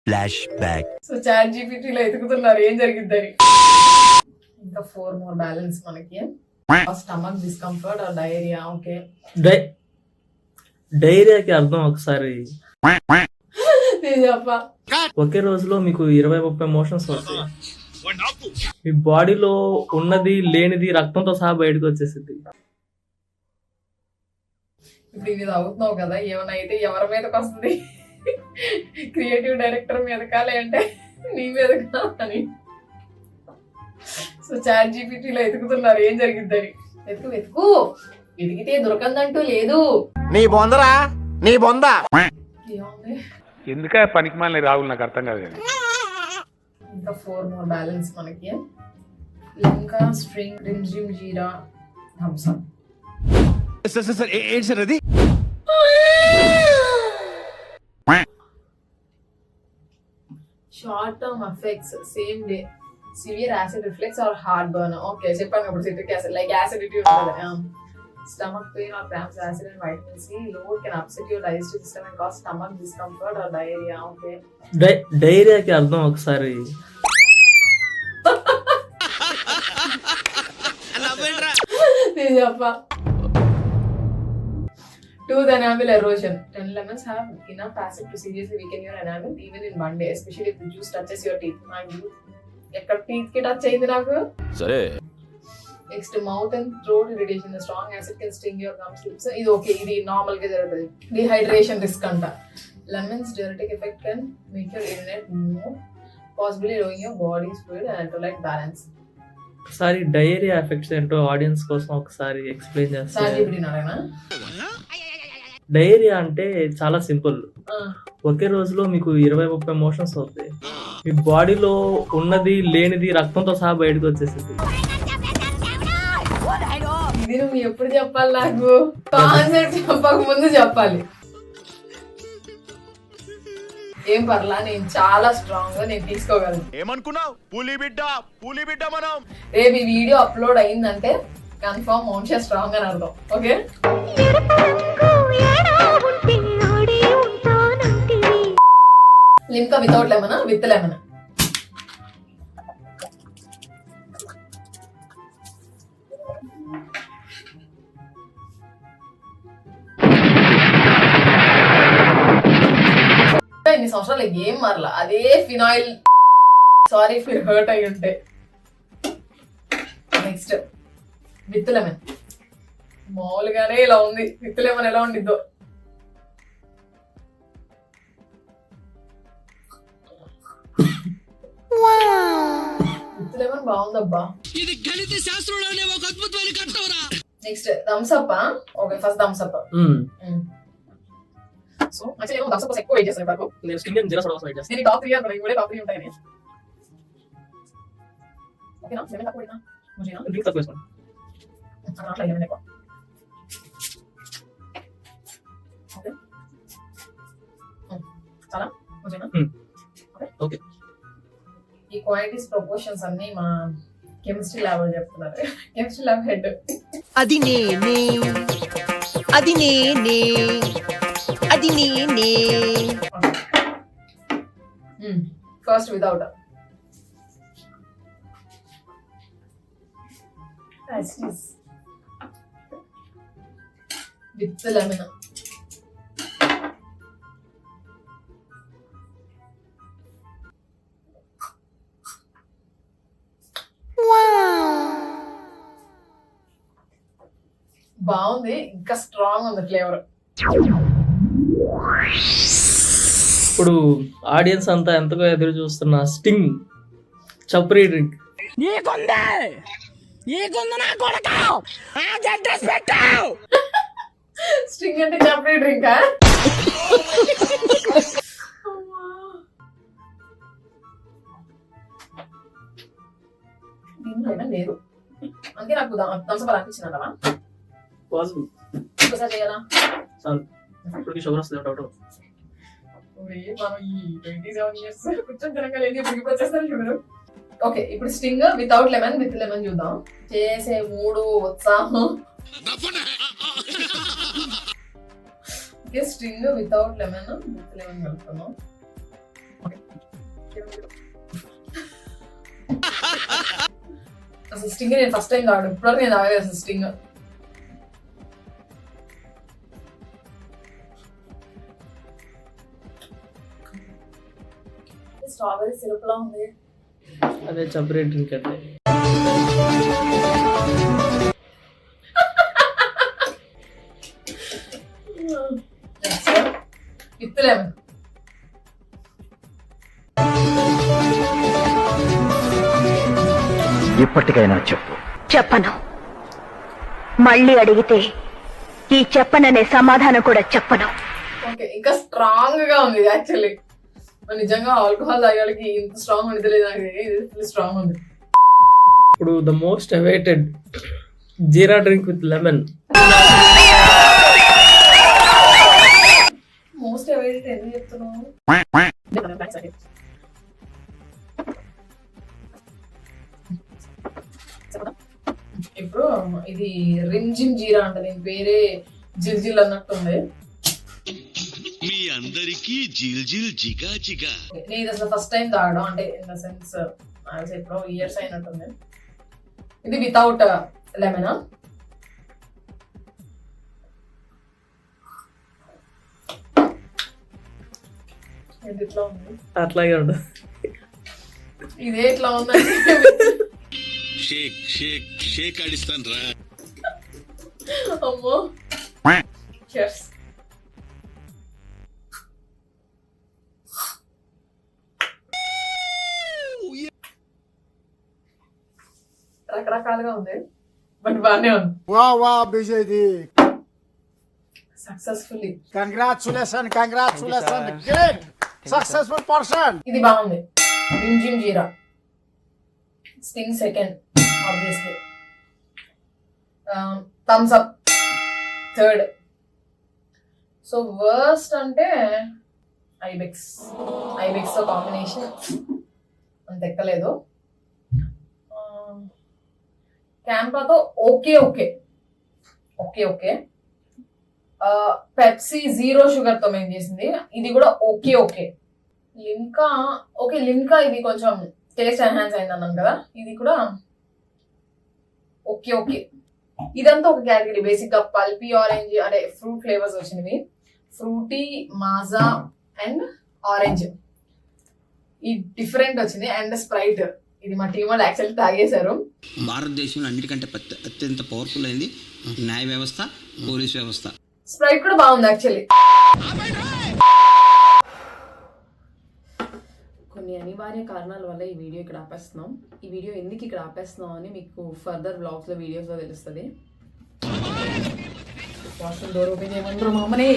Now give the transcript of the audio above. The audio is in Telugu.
Flash back. సో చాట్ జీపీటీలో ఎతుకుతున్నారు ఏం జరిగిద్దని. ఇంకా 4 more బ్యాలెన్స్ మనకి. Stomach discomfort or diarrhoea. Okay, డైరియాకి అర్థం ఒకసారి చెప్పా. ఒకే రోజులో మీకు 20-30 మోషన్స్ వస్తాయి. మీ బాడీలో ఉన్నది లేనిది రక్తంతో సహా బయటకు వచ్చేసింది. ఇప్పుడు ఇది అవుతున్నావు కదా, ఏమైనా అయితే ఎవరి మీదకి వస్తుంది? క్రియేటివ్ డైరెక్టర్ మీదకా లేదంటే నీ మీదకా అని. సో చాట్ జీపీటీలో ఎతుకుతున్నారు ఏం జరిగిద్దని. వెతుకు ఎదిగితే దొరకందంటూ లేదు. నీ బొందరా నీ బొంద. ఏముంది ఎందుక పనికి మాలిన రాహుల్, నాకు అర్థం కాదు. ఇంకా 4 more బ్యాలెన్స్ మనకి. Limca Sting Rimzim Jeera Thums Up. Sir ఏంటి సార్ అది? Short term effects same day severe acid reflux or heartburn. Okay చెప్పాను ఇప్పుడు సిట్రిక్ యాసిడ్ లైక్ యాసిడిటీ ఉంటుంది. Stomach pain or cramps, acid and vitamin C load can upset your digestive system and cause stomach discomfort or diarrhoea. Okay, డైరియాకి అర్థం ఒకసారి చెప్పా. Tooth enamel erosion. 10 lemons have enough acid to seriously weaken your enamel even in one day, especially if the juice touches your teeth. My youth, ఎక్కడ టీత్ కి టచ్ అయింది నాకు. సరే. Next mouth and throat irritation. Strong acid can sting your gums lips. ఇది ఓకే, ఇది నార్మల్ గా జరుగుతుంది. డిహైడ్రేషన్ రిస్క్ అంట. Lemons diuretic effect can make your urinate more, possibly lowering your body's fluid and electrolyte balance. ఒకసారి డయేరియా ఎఫెక్ట్స్ ఏంటో ఆడియన్స్ కోసం ఒకసారి ఎక్స్ప్లెయిన్ చేస్తాను. సాజిబిడినారేనా? డయేరియా అంటే చాలా సింపుల్. ఒకే రోజులో మీకు 20-30 మోషన్స్ అవుతాయి. మీ బాడీలో ఉన్నది లేనిది రక్తంతో సహా బయటకు వచ్చేసింది. ఇది నువ్వు ఎప్పుడు చెప్పాలి నాకు? కాన్సెప్ట్ చెప్పక ముందు చెప్పాలి. ఏం పర్లా, నేను చాలా స్ట్రాంగ్, నేను తీసుకోగలను. ఏమనుకున్నావు? పులి బిడ్డ మనం. రేపు ఈ వీడియో అప్లోడ్ అయిందంటే కన్ఫర్మ్ మోన్షా స్ట్రాంగ్ అని అర్థం. Okay, Limca without lemon with lemon. ఇన్ని సంవత్సరాలు ఏం మారలా, అదే ఫినాయిల్. సారీ ఫర్ హర్ట్ అయి ఉంటే. Next with lemon. మామూలుగానే ఇలా ఉంది, విత్ లెమన్ ఎలా ఉండిద్దో. విత్ లెమన్ బాగుందబ్బా. Next Thums Up. Okay, first Thums Up. So actually నేను థమ్స్ అప్ ఎక్కువ వెయిట్ చేస్తాను ఇప్పుడు. నేను స్టింగ్ అండ్ జీరా సోడా కోసం వెయిట్ చేస్తాను. నేను టాప్ 3 అనుకున్నాను, ఇవే టాప్ 3 ఉంటాయని. ఓకేనా, లెమన్ తక్కువ పడినా ముజేనా డ్రింక్ తక్కువ వేసుకోండి. అట్లా లెమన్ ఎక్కువ. ఓకే, చాలా ముజేనా. ఓకే, ఈ క్వాంటిటీస్ ప్రపోర్షన్స్ అన్ని మా కెమిస్ట్రీ ల్యాబ్ లో చెప్తున్నారు. కెమిస్ట్రీ ల్యాబ్ హెడ్ అది నేనే ఫస్ట్ వితౌట్ విత్ లెమన్. బాగుంది, ఇంకా స్ట్రాంగ్ ఉంది ఫ్లేవర్. ఇప్పుడు ఆడియన్స్ అంతా ఎంతగా ఎదురు చూస్తున్న స్టింగ్ చప్రీ డ్రింక్. స్టింగ్ అంటే చప్రీ డ్రింక్. దీంట్లో లేదు, అందుకే నాకు థమ్స్ అప్ అనిపించిందంటవా. పాసిబుల్ ఒకసారి చేయాలా? చాలు, ఇప్పటికి షుగర్ వస్తుంది డౌట్. మనం ఈ 27 years కూర్చొని తినగా లేదు, ఇప్పుడు వచ్చేస్తారు షుగర్. ఓకే, ఇప్పుడు Sting without lemon with lemon చూద్దాం. చేసే మూడు ఉత్సాహం. Okay, Sting without lemon with lemon కలుపుతున్నాం. అసలు స్టింగ్ నేను ఫస్ట్ టైం తాగడం, ఇప్పుడు నేను తాగలేదు అసలు స్టింగ్. స్ట్రాబెరీ సిరప్ లా ఉంది. అదే చంపరే డ్రింక్ అంటే. With lemon. ఇప్పటికైనా చెప్పు. చెప్పను. మళ్ళీ అడిగితే ఈ చెప్పననే సమాధానం కూడా చెప్పను. ఓకే, ఇంకా స్ట్రాంగ్ గా ఉంది యాక్చువల్లీ. మరి నిజంగా ఆల్కహాల్ తాగాలకి ఇంత స్ట్రాంగ్ ఉండదు లేదు, నాకు ఇది ఫుల్ స్ట్రాంగ్ ఉంది. ఇప్పుడు the most awaited jeera drink with lemon. Most awaited ఎందుకు చెప్తున్నావు? ఇప్పుడు ఇది రింజిమ్ జీరా అంట, నేను పేరే జిల్ జిల్ అన్నట్టుంది. మీ అందరికీ జిల్ జిల్ జిగా జిగా. నేను ఇది అసలు ఫస్ట్ టైం తాగడం, అంటే ఇన్ ద సెన్స్ ఎప్పుడో ఇయర్స్ అయినట్టుంది. ఇది వితౌట్ లెమన్. ఇది ఎట్లా ఉంది? అట్లాగే ఉంటుంది. ఇదే ఎట్లా ఉందండి. షేక్ షేక్ షేక్ ఆడిస్తాను రా. అమ్మో. Cheers. రకరకాలుగా ఉంది బట్ బాగానే ఉంది. వా వా Bijay, successfully. Congratulation great successful person. ఇది బాగుంది. Rimzim Jeera. Sting second obviously. Thums up third. So worst అంటే ఐబెక్స్ తో కాంబినేషన్ అంత ఎక్కలేదు. క్యాంపాతో okay okay okay okay. Pepsi 0 sugar తో మేము చేసింది, ఇది కూడా okay okay. Limca okay, Limca ఇది కొంచెం టేస్ట్ ఎన్హాన్స్ అయింది అన్నాను కదా, ఇది కూడా ఓకే ఓకే. ఇదంతా ఒక కేటగిరీ. బేసిక్ గా పల్పీ ఆరెంజ్ అంటే ఫ్రూట్ ఫ్లేవర్స్ వచ్చినవి, ఫ్రూటీ, మాజా అండ్ ఆరెంజ్, ఈ డిఫరెంట్ వచ్చింది. అండ్ స్ప్రైట్, ఇది మా టీం వాళ్ళు యాక్చువల్లీ తాగేశారు. భారతదేశంలో అన్నిటికంటే అత్యంత పవర్ఫుల్ అయింది న్యాయ వ్యవస్థ, పోలీస్ వ్యవస్థ. స్ప్రైట్ కూడా బాగుంది యాక్చువల్లీ. కొన్ని అనివార్య కారణాల వల్ల ఈ వీడియో ఇక్కడ ఆపేస్తున్నాం. ఈ వీడియో ఎందుకు ఇక్కడ ఆపేస్తున్నాం అని మీకు ఫర్దర్ వ్లాగ్స్ లో వీడియోస్ లో తెలుస్తుంది. వాష్రూమ్ డోర్ ఓపెన్ చేయమంటారు మా అమ్మని.